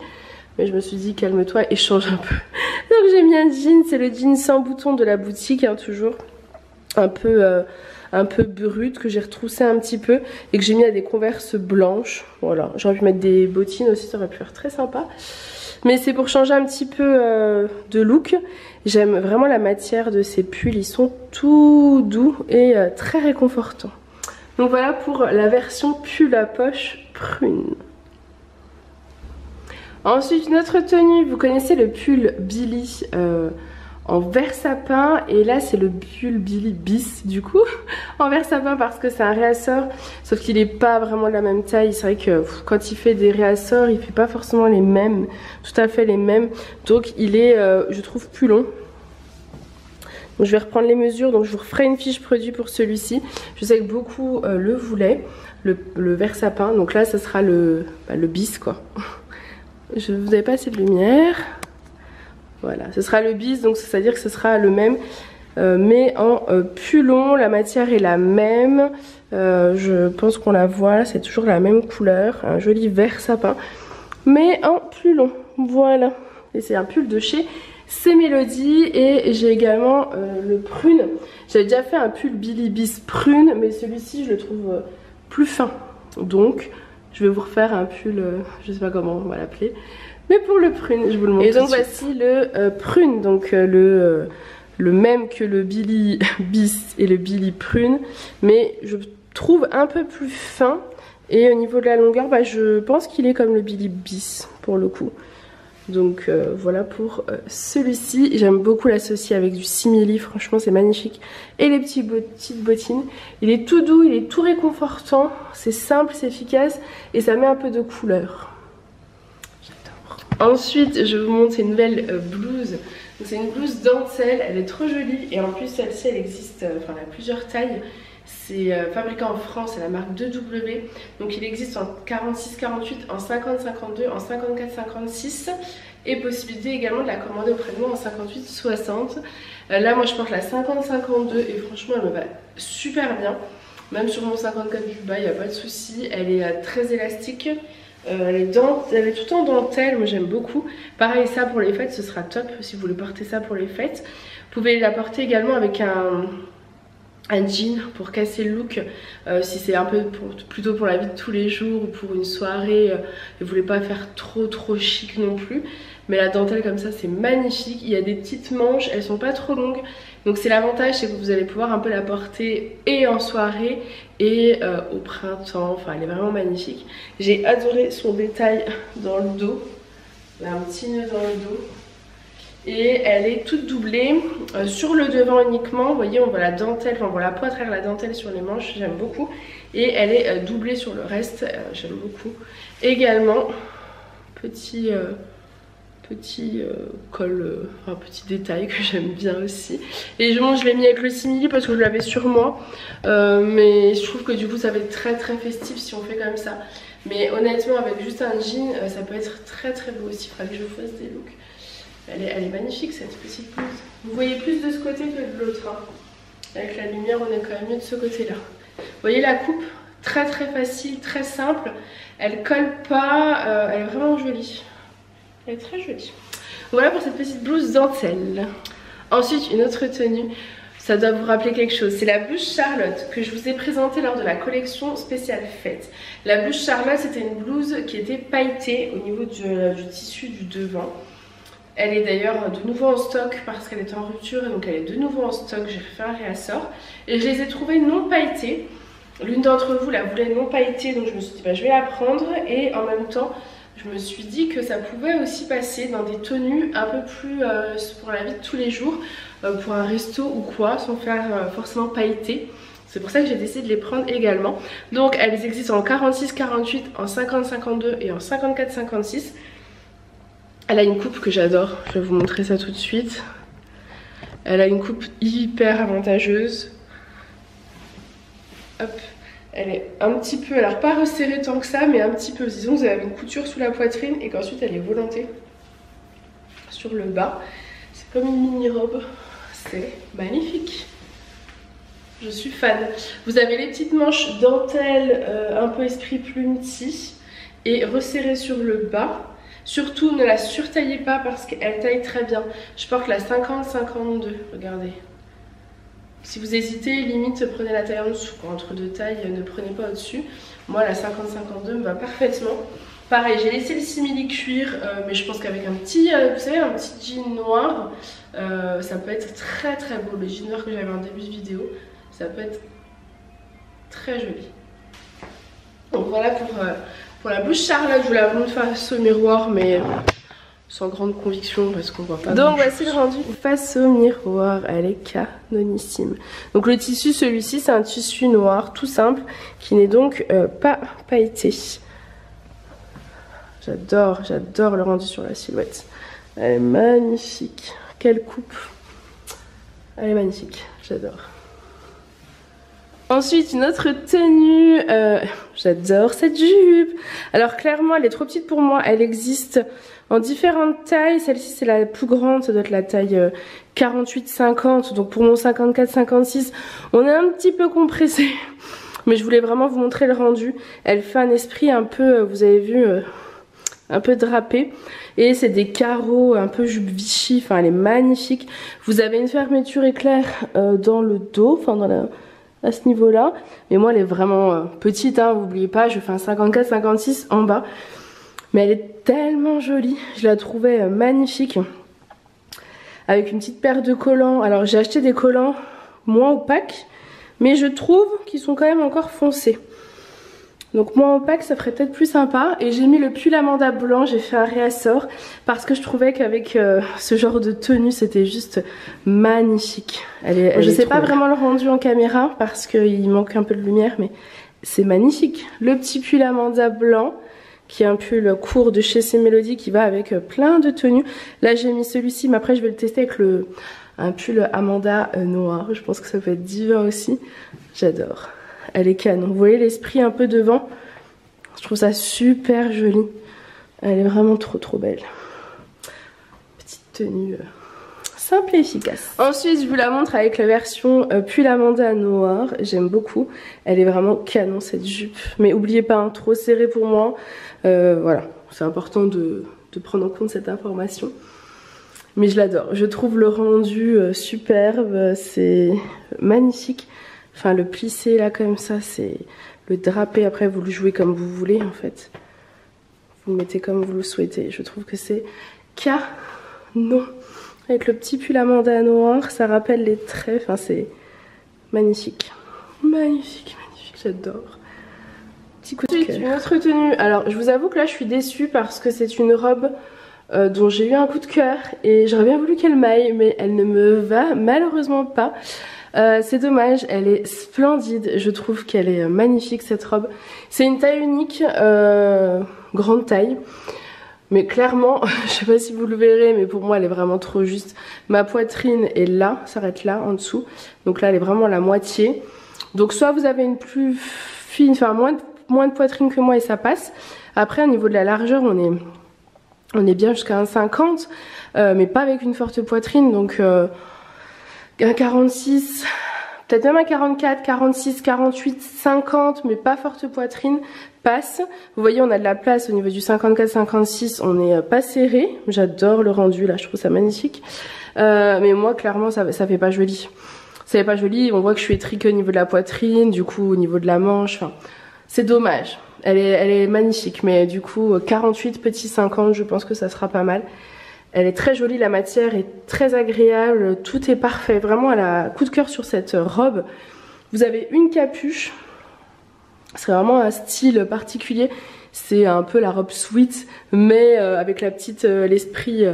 Mais je me suis dit calme-toi et change un peu. Donc j'ai mis un jean, c'est le jean sans bouton de la boutique, hein, toujours. Un peu brut, que j'ai retroussé un petit peu et que j'ai mis à des converses blanches. Voilà, j'aurais pu mettre des bottines aussi, ça aurait pu faire très sympa. Mais c'est pour changer un petit peu de look. J'aime vraiment la matière de ces pulls, ils sont tout doux et très réconfortants. Donc voilà pour la version pull à poche prune. Ensuite une autre tenue, vous connaissez le pull Billy en vert sapin, et là c'est le pull Billy bis du coup en vert sapin parce que c'est un réassort, sauf qu'il n'est pas vraiment de la même taille. C'est vrai que quand il fait des réassorts il fait pas forcément les mêmes, tout à fait les mêmes, donc il est je trouve plus long. Donc je vais reprendre les mesures, donc je vous referai une fiche produit pour celui-ci. Je sais que beaucoup le voulaient, le vert sapin, donc là ça sera le bis quoi. Je vous avais pas assez de lumière. Voilà, ce sera le bis, donc c'est à dire que ce sera le même, mais en plus long. La matière est la même, je pense qu'on la voit, c'est toujours la même couleur, un joli vert sapin, mais en plus long. Voilà, et c'est un pull de chez C'est Mélodie. Et j'ai également le prune. J'avais déjà fait un pull Billy bis prune, mais celui-ci je le trouve plus fin, donc je vais vous refaire un pull, je sais pas comment on va l'appeler, mais pour le prune, je vous le montre. Et donc voici le prune, donc le même que le Billy bis et le Billy prune, mais je trouve un peu plus fin. Et au niveau de la longueur, je pense qu'il est comme le Billy bis pour le coup. Donc voilà pour celui-ci. J'aime beaucoup l'associer avec du simili, franchement c'est magnifique. Et les petites bottines. Il est tout doux, il est tout réconfortant. C'est simple, c'est efficace et ça met un peu de couleur. J'adore. Ensuite je vous montre une nouvelle blouse. C'est une blouse dentelle, elle est trop jolie. Et en plus celle-ci elle existe, enfin elle a plusieurs tailles. C'est fabriqué en France, c'est la marque 2W. Donc il existe en 46-48, en 50-52, en 54-56. Et possibilité également de la commander auprès de moi en 58-60. Là moi je porte la 50-52 et franchement elle me va super bien. Même sur mon 54 du bas, il n'y a pas de souci. Elle est très élastique. Elle est tout en dentelle, moi j'aime beaucoup. Pareil, ça pour les fêtes, ce sera top si vous voulez porter ça pour les fêtes. Vous pouvez la porter également avec un jean pour casser le look, si c'est un peu plutôt pour la vie de tous les jours ou pour une soirée et vous voulez pas faire trop chic non plus. Mais la dentelle comme ça c'est magnifique. Il y a des petites manches, elles sont pas trop longues. Donc c'est l'avantage, c'est que vous allez pouvoir un peu la porter et en soirée et au printemps. Enfin elle est vraiment magnifique. J'ai adoré son détail dans le dos. Il y a un petit nœud dans le dos. Et elle est toute doublée sur le devant uniquement. Vous voyez on voit la dentelle, enfin on voit la poitrine, la dentelle sur les manches, j'aime beaucoup. Et elle est doublée sur le reste, j'aime beaucoup. Également petit col, enfin petit détail que j'aime bien aussi. Et je l'ai mis avec le simili parce que je l'avais sur moi, mais je trouve que du coup ça va être très festif si on fait comme ça. Mais honnêtement avec juste un jean ça peut être très beau aussi. Il faudra que je fasse des looks. Elle est magnifique cette petite blouse. Vous voyez plus de ce côté que de l'autre, hein. Avec la lumière on est quand même mieux de ce côté là. Vous voyez la coupe, très facile, très simple. Elle colle pas, elle est vraiment jolie. Elle est très jolie. Voilà pour cette petite blouse dentelle. Ensuite une autre tenue, ça doit vous rappeler quelque chose. C'est la blouse Charlotte que je vous ai présentée lors de la collection spéciale fête. La blouse Charlotte c'était une blouse qui était pailletée au niveau du tissu du devant. Elle est d'ailleurs de nouveau en stock parce qu'elle est en rupture et donc elle est de nouveau en stock. J'ai fait un réassort et je les ai trouvées non pailletées. L'une d'entre vous la voulait non pailletée, donc je me suis dit bah, je vais la prendre. Et en même temps je me suis dit que ça pouvait aussi passer dans des tenues un peu plus pour la vie de tous les jours, pour un resto ou quoi, sans faire forcément pailleter. C'est pour ça que j'ai décidé de les prendre également. Donc elles existent en 46-48, en 50-52 et en 54-56. Elle a une coupe que j'adore, je vais vous montrer ça tout de suite. Elle a une coupe hyper avantageuse. Hop, elle est un petit peu, alors pas resserrée tant que ça, mais un petit peu. Disons que vous avez une couture sous la poitrine et qu'ensuite elle est volantée sur le bas. C'est comme une mini-robe, c'est magnifique. Je suis fan. Vous avez les petites manches dentelle, un peu esprit plumety et resserrées sur le bas. Surtout ne la surtaillez pas parce qu'elle taille très bien. Je porte la 50-52, regardez. Si vous hésitez, limite prenez la taille en dessous. Entre deux tailles, ne prenez pas au-dessus. Moi la 50-52 me va parfaitement. Pareil, j'ai laissé le simili cuir, mais je pense qu'avec un petit, vous savez, un petit jean noir, ça peut être très beau. Le jean noir que j'avais en début de vidéo, ça peut être très joli. Donc voilà pour la blouse Charlotte. Je vous la montre face au miroir, mais sans grande conviction parce qu'on voit pas. Donc voici le rendu face au miroir. Elle est canonissime. Donc le tissu, celui-ci, c'est un tissu noir tout simple qui n'est donc pas pailleté. J'adore le rendu sur la silhouette. Elle est magnifique. Quelle coupe. Elle est magnifique. J'adore. Ensuite, une autre tenue, j'adore cette jupe. Alors clairement, elle est trop petite pour moi. Elle existe en différentes tailles. Celle-ci, c'est la plus grande. Ça doit être la taille 48-50. Donc pour mon 54-56, on est un petit peu compressé. Mais je voulais vraiment vous montrer le rendu. Elle fait un esprit un peu, vous avez vu, un peu drapé. Et c'est des carreaux un peu jupe Vichy. Enfin, elle est magnifique. Vous avez une fermeture éclair dans le dos, enfin dans la... à ce niveau là, mais moi elle est vraiment petite, hein, n'oubliez pas, je fais un 54-56 en bas, mais elle est tellement jolie, je la trouvais magnifique, avec une petite paire de collants. Alors j'ai acheté des collants moins opaques, mais je trouve qu'ils sont quand même encore foncés. Donc moins opaque, ça ferait peut-être plus sympa. Et j'ai mis le pull Amanda blanc, j'ai fait un réassort parce que je trouvais qu'avec ce genre de tenue, c'était juste magnifique. Je sais pas vraiment le rendu en caméra parce qu'il manque un peu de lumière, mais c'est magnifique. Le petit pull Amanda blanc, qui est un pull court de chez C-Melody qui va avec plein de tenues. Là j'ai mis celui-ci, mais après je vais le tester avec un pull Amanda noir. Je pense que ça peut être divin aussi. J'adore. Elle est canon. Vous voyez l'esprit un peu devant? Je trouve ça super joli. Elle est vraiment trop belle. Petite tenue simple et efficace. Ensuite je vous la montre avec la version pull Amanda noir. J'aime beaucoup. Elle est vraiment canon cette jupe. Mais n'oubliez pas, hein, trop serrée pour moi. Voilà, c'est important de prendre en compte cette information. Mais je l'adore. Je trouve le rendu superbe. C'est magnifique. Enfin le plissé là comme ça, c'est le drapé, après vous le jouez comme vous voulez en fait. Vous le mettez comme vous le souhaitez. Je trouve que c'est canon. Avec le petit pull Amanda noir, ça rappelle les traits, enfin c'est magnifique. Magnifique, j'adore. Petit coup de cœur. Une autre tenue. Alors je vous avoue que là je suis déçue parce que c'est une robe dont j'ai eu un coup de cœur et j'aurais bien voulu qu'elle m'aille, mais elle ne me va malheureusement pas. C'est dommage, elle est splendide, je trouve qu'elle est magnifique cette robe. C'est une taille unique, grande taille, mais clairement, je sais pas si vous le verrez, mais pour moi elle est vraiment trop juste. Ma poitrine est là, s'arrête là en dessous, donc là elle est vraiment la moitié. Donc soit vous avez une plus fine, enfin moins de poitrine que moi et ça passe. Après au niveau de la largeur on est bien jusqu'à un 50, mais pas avec une forte poitrine, donc un 46, peut-être même un 44, 46, 48, 50, mais pas forte poitrine, passe. Vous voyez, on a de la place au niveau du 54, 56, on n'est pas serré. J'adore le rendu là, je trouve ça magnifique. Mais moi, clairement, ça fait pas joli. Ça fait pas joli, on voit que je suis étriquée au niveau de la poitrine, du coup au niveau de la manche, enfin, c'est dommage. Elle est magnifique, mais du coup 48, petit 50, je pense que ça sera pas mal. Elle est très jolie, la matière est très agréable, tout est parfait. Vraiment, elle a coup de cœur sur cette robe. Vous avez une capuche, c'est vraiment un style particulier. C'est un peu la robe sweat, mais avec la petite, l'esprit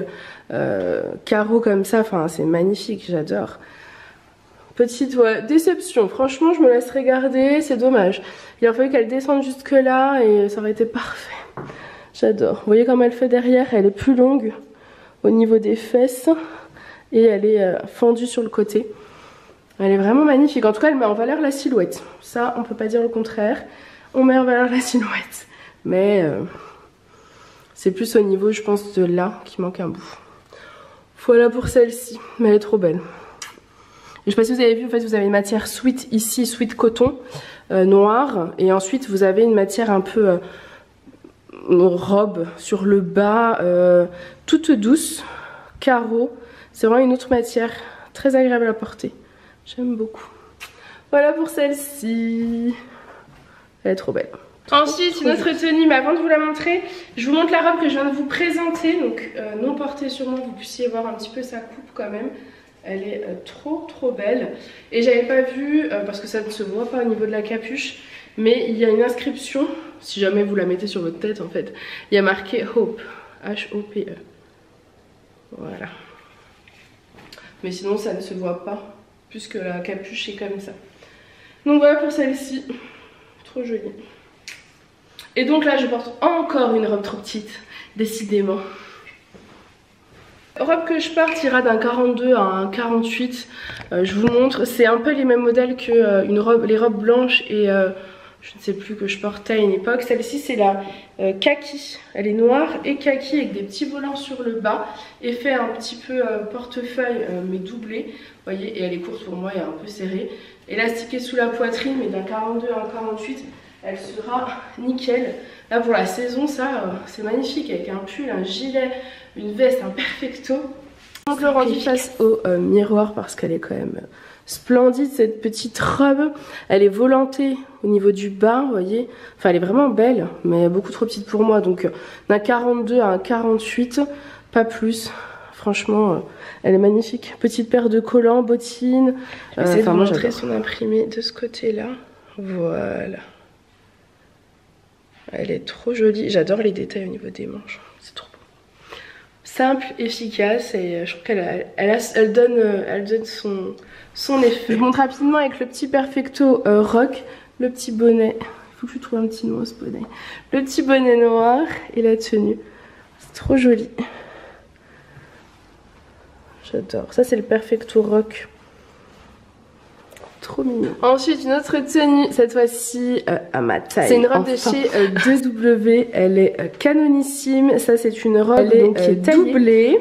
carreau comme ça. Enfin, c'est magnifique, j'adore. Petite déception, franchement, je me laisserai garder, c'est dommage. Il aurait fallu qu'elle descende jusque là et ça aurait été parfait. J'adore. Vous voyez comme elle fait derrière, elle est plus longue au niveau des fesses et elle est fendue sur le côté. Elle est vraiment magnifique. En tout cas, elle met en valeur la silhouette. Ça, on peut pas dire le contraire. On met en valeur la silhouette. Mais c'est plus au niveau, je pense, de là qui manque un bout. Voilà pour celle-ci. Mais elle est trop belle. Et je sais pas si vous avez vu, en fait, vous avez une matière sweat ici, sweat coton, noir. Et ensuite, vous avez une matière un peu robe sur le bas, toute douce, carreau. C'est vraiment une autre matière très agréable à porter. J'aime beaucoup. Voilà pour celle-ci. Elle est trop belle. Ensuite, une autre tenue, mais avant de vous la montrer, je vous montre la robe que je viens de vous présenter. Donc, non portée sur moi, vous puissiez voir un petit peu sa coupe quand même. Elle est trop belle. Et j'avais pas vu, parce que ça ne se voit pas au niveau de la capuche, mais il y a une inscription, si jamais vous la mettez sur votre tête en fait. Il y a marqué Hope, H-O-P-E. Voilà. Mais sinon ça ne se voit pas, puisque la capuche est comme ça. Donc voilà pour celle-ci. Trop jolie. Et donc là je porte encore une robe trop petite, décidément. Robe que je porte ira d'un 42 à un 48, je vous montre, c'est un peu les mêmes modèles que les robes blanches et je ne sais plus que je portais à une époque. Celle-ci c'est la kaki, elle est noire et kaki avec des petits volants sur le bas et fait un petit peu portefeuille mais doublé, vous voyez, et elle est courte pour moi et un peu serrée. Élastiquée sous la poitrine mais d'un 42 à un 48, elle sera nickel. Là pour la saison ça c'est magnifique avec un pull, un gilet, une veste, un perfecto. Donc le rendu face au miroir parce qu'elle est quand même splendide cette petite robe. Elle est volantée au niveau du bas, vous voyez. Enfin elle est vraiment belle mais beaucoup trop petite pour moi. Donc d'un 42 à un 48, pas plus. Franchement elle est magnifique. Petite paire de collants, bottines. Je vais essayer de vous montrer son imprimé de ce côté là. Voilà. Elle est trop jolie. J'adore les détails au niveau des manches. C'est trop beau. Simple, efficace et je trouve qu'elle donne son effet. Je montre rapidement avec le petit Perfecto Rock, le petit bonnet. Il faut que je trouve un petit nom à ce bonnet. Le petit bonnet noir et la tenue. C'est trop joli. J'adore. Ça c'est le Perfecto Rock. Trop mignon. Ensuite une autre tenue, cette fois-ci à ma taille. C'est une robe de chez 2W, elle est canonissime. Ça c'est une robe qui est doublée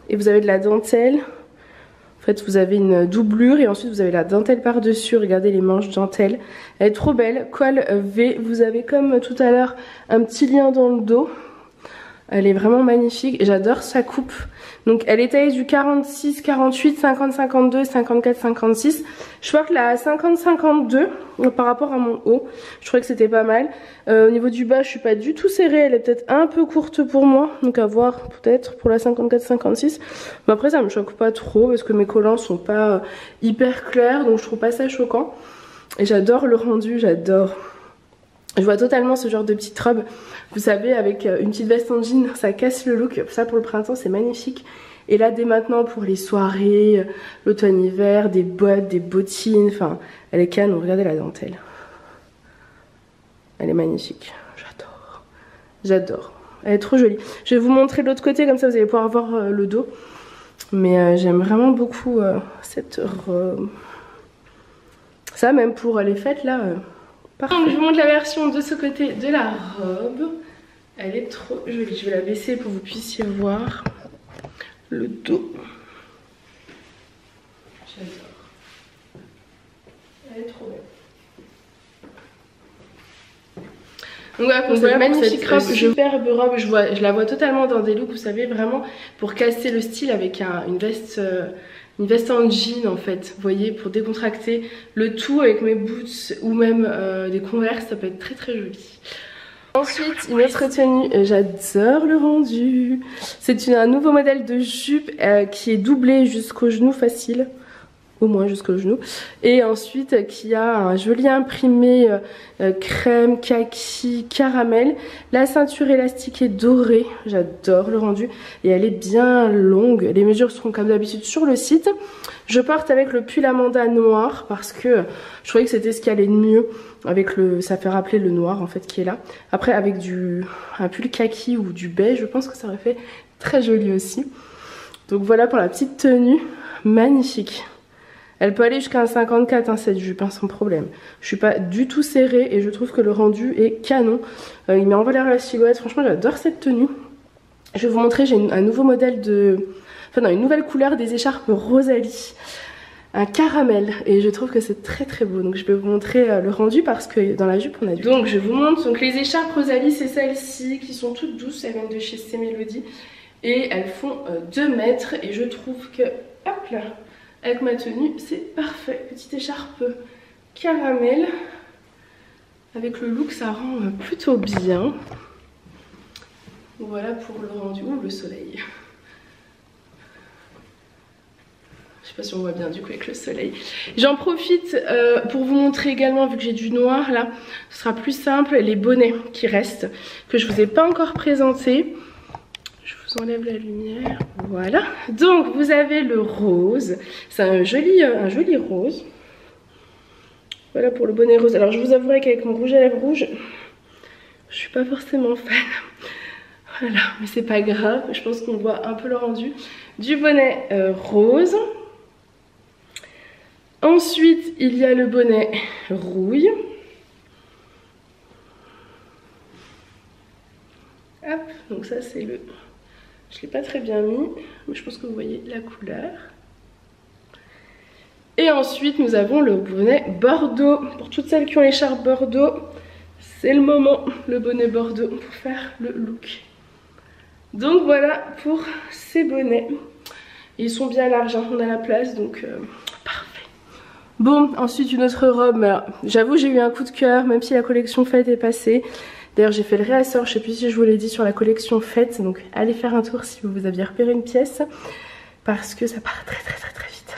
et vous avez de la dentelle. En fait vous avez une doublure et ensuite vous avez la dentelle par dessus. Regardez les manches dentelle. Elle est trop belle, col V. Vous avez comme tout à l'heure un petit lien dans le dos. Elle est vraiment magnifique et j'adore sa coupe. Donc elle est taillée du 46, 48, 50, 52, 54, 56. Je porte la 50, 52 par rapport à mon haut. Je trouvais que c'était pas mal. Au niveau du bas, je suis pas du tout serrée. Elle est peut-être un peu courte pour moi. Donc à voir peut-être pour la 54, 56. Mais après ça me choque pas trop parce que mes collants sont pas hyper clairs. Donc je trouve pas ça choquant. Et j'adore le rendu, j'adore. Je vois totalement ce genre de petite robe, vous savez, avec une petite veste en jean, ça casse le look. Ça pour le printemps c'est magnifique. Et là dès maintenant pour les soirées, l'automne-hiver, des bottes, des bottines, enfin elle est canon, regardez la dentelle. Elle est magnifique, j'adore, j'adore. Elle est trop jolie. Je vais vous montrer de l'autre côté comme ça vous allez pouvoir voir le dos. Mais j'aime vraiment beaucoup cette robe. Ça même pour les fêtes là... Donc je vous montre la version de ce côté de la robe. Elle est trop jolie. Je vais la baisser pour que vous puissiez voir le dos. J'adore. Elle est trop belle. Donc voilà pour cette magnifique robe, superbe robe. Je la vois totalement dans des looks, vous savez, vraiment pour casser le style avec une veste en jean en fait, vous voyez, pour décontracter le tout avec mes boots ou même des Converse, ça peut être très très joli. Ensuite une autre tenue, j'adore le rendu. C'est un nouveau modèle de jupe qui est doublé jusqu'au genou facile. Au moins jusqu'au genou. Et ensuite qui a un joli imprimé crème, kaki, caramel. La ceinture élastique est dorée. J'adore le rendu. Et elle est bien longue. Les mesures seront comme d'habitude sur le site. Je porte avec le pull Amanda noir parce que je trouvais que c'était ce qui allait de mieux. Avec ça fait rappeler le noir en fait qui est là. Après avec un pull kaki ou du beige, je pense que ça aurait fait très joli aussi. Donc voilà pour la petite tenue. Magnifique. Elle peut aller jusqu'à un 54 hein, cette jupe, hein, sans problème. Je suis pas du tout serrée et je trouve que le rendu est canon. Il met en valeur la silhouette. Franchement, j'adore cette tenue. Je vais vous montrer, j'ai un nouveau modèle une nouvelle couleur des écharpes Rosalie. Un caramel. Et je trouve que c'est très très beau. Donc je vais vous montrer le rendu parce que dans la jupe on a du... Donc je vous montre. Donc les écharpes Rosalie, c'est celles-ci qui sont toutes douces. Elles viennent de chez C Mélodie. Et elles font 2 mètres. Et je trouve que... Hop là, avec ma tenue, c'est parfait. Petite écharpe caramel. Avec le look, ça rend plutôt bien. Voilà pour le rendu. Ouh, le soleil. Je sais pas si on voit bien du coup avec le soleil. J'en profite pour vous montrer également, vu que j'ai du noir là, ce sera plus simple, les bonnets qui restent, que je vous ai pas encore présenté. Je vous enlève la lumière, voilà. Donc vous avez le rose, c'est un joli rose. Voilà pour le bonnet rose. Alors je vous avouerai qu'avec mon rouge à lèvres rouge, je suis pas forcément fan. Voilà, mais c'est pas grave, je pense qu'on voit un peu le rendu du bonnet rose. Ensuite, il y a le bonnet rouille. Hop, donc ça c'est le... Je ne l'ai pas très bien mis, mais je pense que vous voyez la couleur. Et ensuite, nous avons le bonnet bordeaux. Pour toutes celles qui ont l'écharpe bordeaux, c'est le moment, le bonnet bordeaux, pour faire le look. Donc voilà pour ces bonnets. Ils sont bien larges, hein, on a la place, donc parfait. Bon, ensuite une autre robe. J'avoue, j'ai eu un coup de cœur, même si la collection fête est passée. D'ailleurs, j'ai fait le réassort, je sais plus si je vous l'ai dit, sur la collection fête. Donc allez faire un tour si vous aviez repéré une pièce, parce que ça part très vite.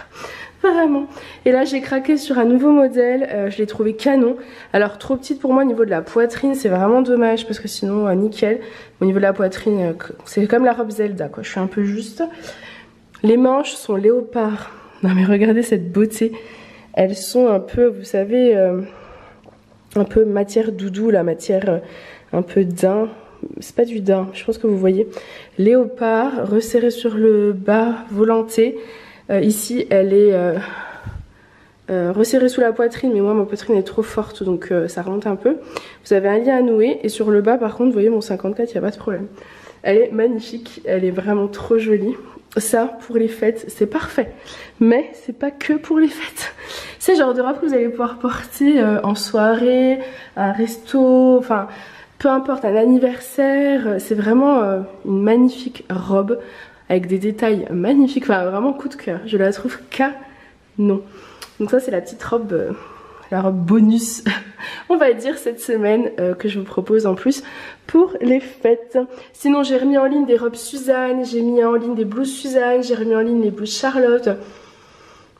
vraiment. Et là j'ai craqué sur un nouveau modèle, je l'ai trouvé canon. Alors trop petite pour moi au niveau de la poitrine, c'est vraiment dommage parce que sinon nickel. Au niveau de la poitrine, c'est comme la robe Zelda quoi, je suis un peu juste. Les manches sont léopard. Non mais regardez cette beauté. Elles sont un peu, vous savez, un peu matière doudou, la matière un peu daim. C'est pas du daim, je pense que vous voyez. Léopard, resserré sur le bas, volanté. Ici, elle est resserrée sous la poitrine, mais moi, ma poitrine est trop forte, donc ça remonte un peu. Vous avez un lien à nouer, et sur le bas, par contre, vous voyez mon 54, il n'y a pas de problème. Elle est magnifique, elle est vraiment trop jolie. Ça, pour les fêtes, c'est parfait. Mais c'est pas que pour les fêtes. C'est le genre de robe que vous allez pouvoir porter en soirée, à un resto, enfin, peu importe, un anniversaire. C'est vraiment une magnifique robe avec des détails magnifiques. Enfin, vraiment coup de cœur. Je la trouve canon. Donc ça, c'est la petite robe... la robe bonus, on va dire, cette semaine que je vous propose en plus pour les fêtes. Sinon, j'ai remis en ligne des robes Suzanne, j'ai mis en ligne des blouses Suzanne, j'ai remis en ligne les blouses Charlotte.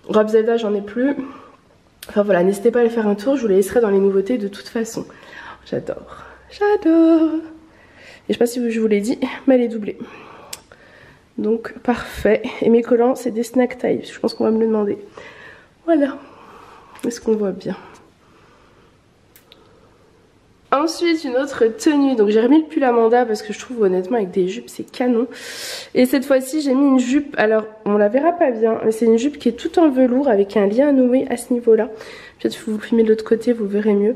Robe Zelda, j'en ai plus. Enfin voilà, n'hésitez pas à aller faire un tour, je vous les laisserai dans les nouveautés de toute façon. J'adore, j'adore. Et je sais pas si je vous l'ai dit, mais elle est doublée. Donc parfait. Et mes collants, c'est des snack tie, je pense qu'on va me le demander. Voilà. Est-ce qu'on voit bien? Ensuite, une autre tenue. Donc j'ai remis le pull Amanda parce que je trouve honnêtement avec des jupes c'est canon. Et cette fois-ci j'ai mis une jupe. Alors on la verra pas bien, mais c'est une jupe qui est toute en velours avec un lien à nouer à ce niveau-là. Peut-être que vous filmez de l'autre côté, vous verrez mieux.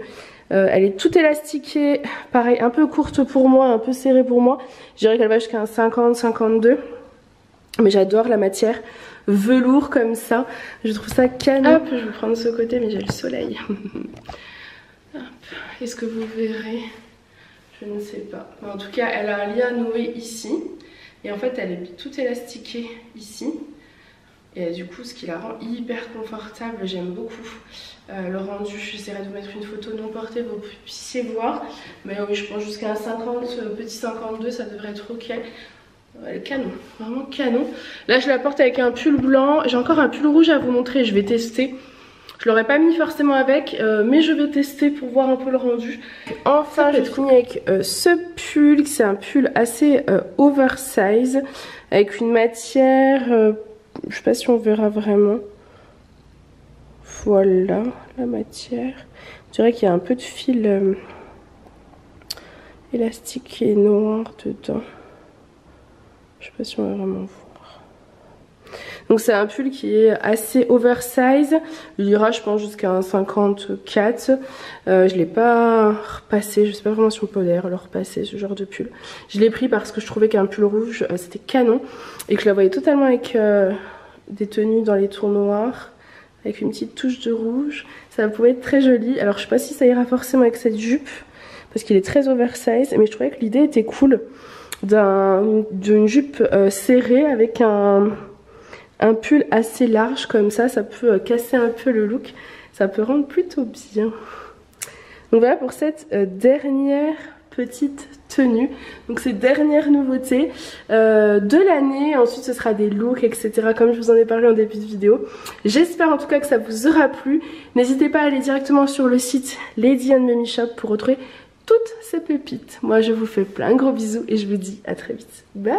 Elle est toute élastiquée, pareil, un peu courte pour moi, un peu serrée pour moi. Je dirais qu'elle va jusqu'à un 50-52. Mais j'adore la matière velours comme ça. Je trouve ça canon. Hop, je vais prendre ce côté, mais j'ai le soleil. Est-ce que vous verrez? Je ne sais pas. Mais en tout cas, elle a un lien noué ici. Et en fait, elle est toute élastiquée ici. Et du coup, ce qui la rend hyper confortable. J'aime beaucoup le rendu. J'essaierai de vous mettre une photo non portée pour que vous puissiez voir. Mais oui, je pense jusqu'à un 50, petit 52, ça devrait être ok. Elle est canon, vraiment canon. Là je la porte avec un pull blanc. J'ai encore un pull rouge à vous montrer, je vais tester. Je l'aurais pas mis forcément avec, mais je vais tester pour voir un peu le rendu. Enfin j'ai fini avec ce pull, c'est un pull assez oversize. Avec une matière, je sais pas si on verra vraiment. Voilà la matière. Je dirais qu'il y a un peu de fil élastique et noir dedans. Je sais pas si on va vraiment voir. Donc c'est un pull qui est assez oversize. Il ira je pense jusqu'à un 54. Je l'ai pas repassé. Je sais pas vraiment si on peut d'ailleurs le repasser ce genre de pull. Je l'ai pris parce que je trouvais qu'un pull rouge c'était canon. Et que je la voyais totalement avec des tenues dans les tours noirs. Avec une petite touche de rouge. Ça pouvait être très joli. Alors je sais pas si ça ira forcément avec cette jupe. Parce qu'il est très oversize. Mais je trouvais que l'idée était cool. D'une jupe serrée avec un pull assez large comme ça peut casser un peu le look, ça peut rendre plutôt bien. Donc voilà pour cette dernière petite tenue, donc ces dernières nouveautés de l'année. Ensuite ce sera des looks etc comme je vous en ai parlé en début de vidéo. J'espère en tout cas que ça vous aura plu. N'hésitez pas à aller directement sur le site Lady & Memi Shop pour retrouver toutes ces pépites. Moi je vous fais plein de gros bisous et je vous dis à très vite. Bye!